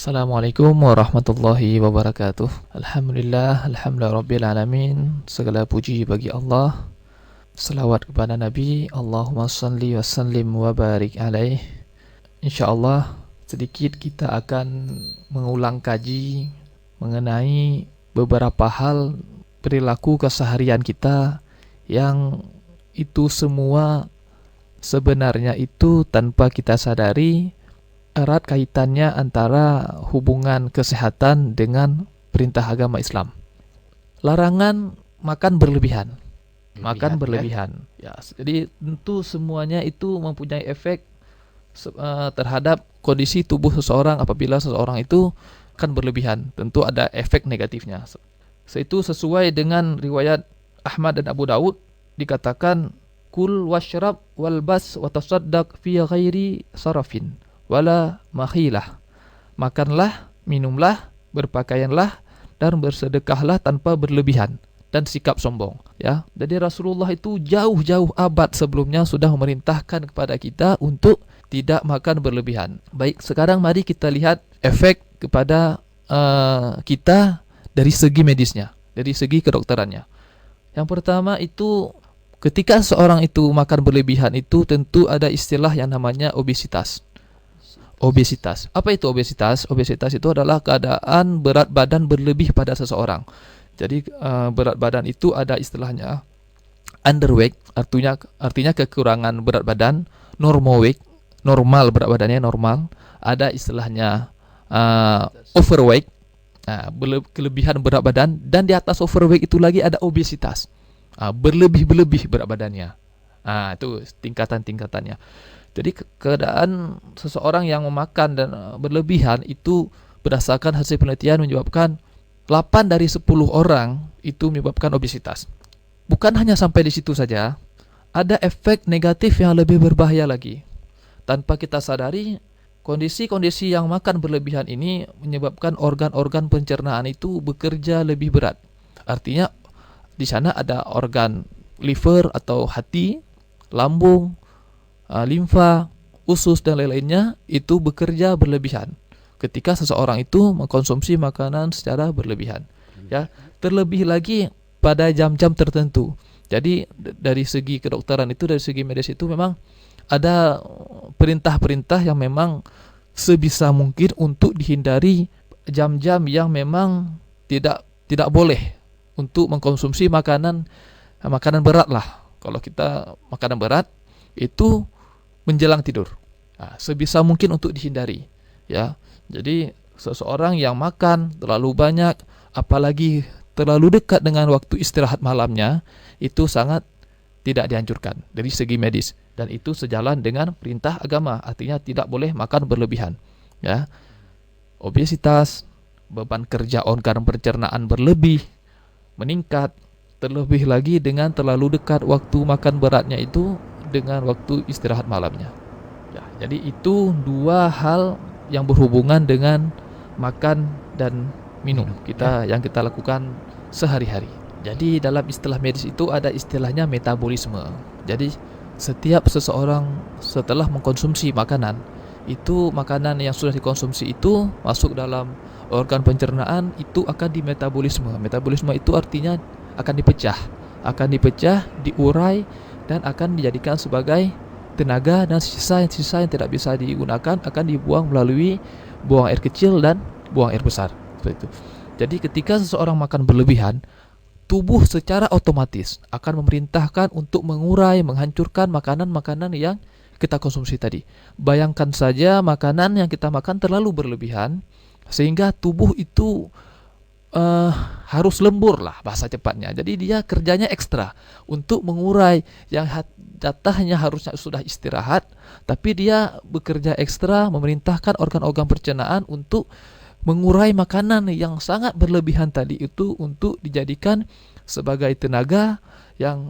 Assalamualaikum warahmatullahi wabarakatuh. Alhamdulillah rabbil alamin. Segala puji bagi Allah. Selawat kepada Nabi. Allahumma salli wa sallim wa barik alaih. InsyaAllah sedikit kita akan mengulang kaji mengenai beberapa hal perilaku keseharian kita yang itu semua sebenarnya itu tanpa kita sadari erat kaitannya antara hubungan kesehatan dengan perintah agama Islam. Larangan makan berlebihan. Makan berlebihan. Ya, jadi tentu semuanya itu mempunyai efek terhadap kondisi tubuh seseorang. Apabila seseorang itu akan berlebihan, tentu ada efek negatifnya. Itu sesuai dengan riwayat Ahmad dan Abu Daud, dikatakan kul washrab walbas watasaddaq fi ghairi sarafin wala makhilah. Makanlah, minumlah, berpakaianlah, dan bersedekahlah tanpa berlebihan dan sikap sombong. Ya, jadi Rasulullah itu jauh-jauh abad sebelumnya sudah memerintahkan kepada kita untuk tidak makan berlebihan. Baik, sekarang mari kita lihat efek kepada kita dari segi medisnya, dari segi kedokterannya. Yang pertama itu ketika seorang itu makan berlebihan itu tentu ada istilah yang namanya obesitas. Obesitas. Apa itu obesitas? Obesitas itu adalah keadaan berat badan berlebih pada seseorang. Jadi berat badan itu ada istilahnya underweight, artinya kekurangan berat badan, normal weight, normal berat badannya normal. Ada istilahnya overweight, kelebihan berat badan, dan di atas overweight itu lagi ada obesitas, berlebih berat badannya. Itu tingkatan-tingkatannya. Jadi keadaan seseorang yang memakan dan berlebihan itu berdasarkan hasil penelitian menyebabkan 8 dari 10 orang itu menyebabkan obesitas. Bukan hanya sampai di situ saja, ada efek negatif yang lebih berbahaya lagi. Tanpa kita sadari, kondisi-kondisi yang makan berlebihan ini menyebabkan organ-organ pencernaan itu bekerja lebih berat. Artinya di sana ada organ liver atau hati, lambung, limfa, usus dan lain-lainnya itu bekerja berlebihan ketika seseorang itu mengkonsumsi makanan secara berlebihan. Ya, terlebih lagi pada jam-jam tertentu. Jadi dari segi kedokteran itu, dari segi medis itu memang ada perintah-perintah yang memang sebisa mungkin untuk dihindari jam-jam yang memang tidak boleh untuk mengkonsumsi makanan berat lah. Kalau kita makanan berat itu menjelang tidur, sebisa mungkin untuk dihindari. Ya, jadi seseorang yang makan terlalu banyak, apalagi terlalu dekat dengan waktu istirahat malamnya, itu sangat tidak dianjurkan dari segi medis, dan itu sejalan dengan perintah agama, artinya tidak boleh makan berlebihan. Ya, obesitas, beban kerja organ pencernaan berlebih, meningkat, terlebih lagi dengan terlalu dekat waktu makan beratnya itu dengan waktu istirahat malamnya. Ya, jadi itu dua hal yang berhubungan dengan makan dan minum yang kita lakukan sehari-hari. Jadi dalam istilah medis itu ada istilahnya metabolisme. Jadi setiap seseorang setelah mengkonsumsi makanan, itu makanan yang sudah dikonsumsi itu masuk dalam organ pencernaan, itu akan dimetabolisme. Metabolisme itu artinya akan dipecah, diurai, dan akan dijadikan sebagai tenaga, dan sisa yang tidak bisa digunakan akan dibuang melalui buang air kecil dan buang air besar. Seperti itu. Jadi ketika seseorang makan berlebihan, tubuh secara otomatis akan memerintahkan untuk mengurai, menghancurkan makanan-makanan yang kita konsumsi tadi. Bayangkan saja makanan yang kita makan terlalu berlebihan sehingga tubuh itu harus lembur lah bahasa cepatnya. Jadi dia kerjanya ekstra untuk mengurai yang jatahnya harusnya sudah istirahat, tapi dia bekerja ekstra memerintahkan organ-organ pencernaan untuk mengurai makanan yang sangat berlebihan tadi itu untuk dijadikan sebagai tenaga yang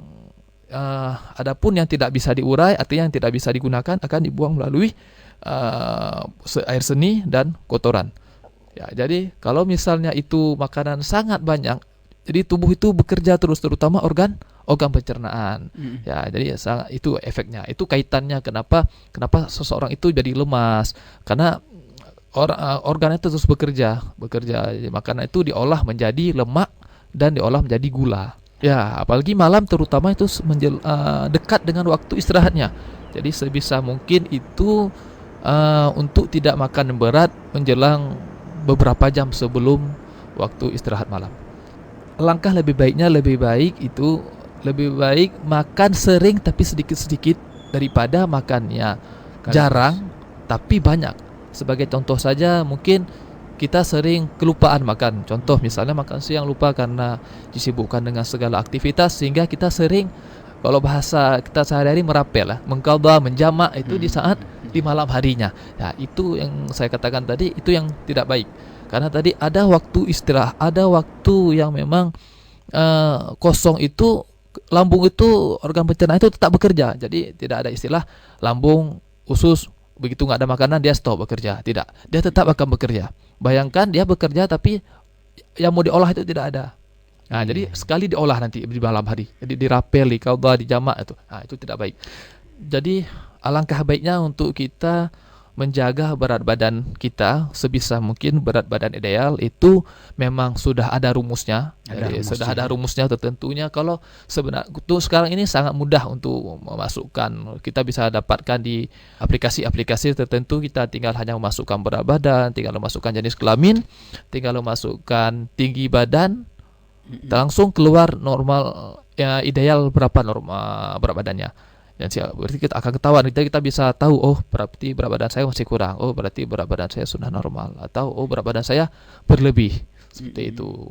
adapun yang tidak bisa diurai, artinya yang tidak bisa digunakan, akan dibuang melalui air seni dan kotoran. Ya, jadi kalau misalnya itu makanan sangat banyak, jadi tubuh itu bekerja terus, terutama organ pencernaan. Ya, jadi itu efeknya. Itu kaitannya kenapa seseorang itu jadi lemas. Karena organ itu terus bekerja. Makanan itu diolah menjadi lemak dan diolah menjadi gula. Ya, apalagi malam terutama itu dekat dengan waktu istirahatnya. Jadi sebisa mungkin itu untuk tidak makan berat menjelang beberapa jam sebelum waktu istirahat malam. Langkah lebih baik itu lebih baik makan sering tapi sedikit-sedikit daripada makannya jarang tapi banyak. Sebagai contoh saja, mungkin kita sering kelupaan makan. Contoh misalnya makan siang lupa karena disibukkan dengan segala aktivitas, sehingga kita sering, kalau bahasa kita sehari-hari, merapel lah, mengqadha, menjamak itu di saat di malam harinya. Ya, itu yang saya katakan tadi, itu yang tidak baik. Karena tadi ada waktu istirahat, ada waktu yang memang kosong itu, lambung itu, organ pencernaan itu tetap bekerja. Jadi tidak ada istilah lambung, usus, begitu nggak ada makanan dia stop bekerja. Tidak, dia tetap akan bekerja. Bayangkan dia bekerja tapi yang mau diolah itu tidak ada. Nah, jadi sekali diolah nanti di malam hari. Jadi dirapel, diqadha, dijamak itu. Nah, itu tidak baik. Jadi alangkah baiknya untuk kita menjaga berat badan kita sebisa mungkin. Berat badan ideal itu memang sudah ada rumusnya. Sudah ada rumusnya tertentunya. Kalau sebenarnya untuk sekarang ini sangat mudah untuk memasukkan. Kita bisa dapatkan di aplikasi-aplikasi tertentu. Kita tinggal hanya memasukkan berat badan, tinggal memasukkan jenis kelamin, tinggal memasukkan tinggi badan, langsung keluar normal, ya, ideal berapa normal berat badannya. Dan berarti kita akan ketahuan, kita bisa tahu, oh berarti berat badan saya masih kurang, oh berarti berat badan saya sudah normal, atau oh berat badan saya berlebih, seperti itu.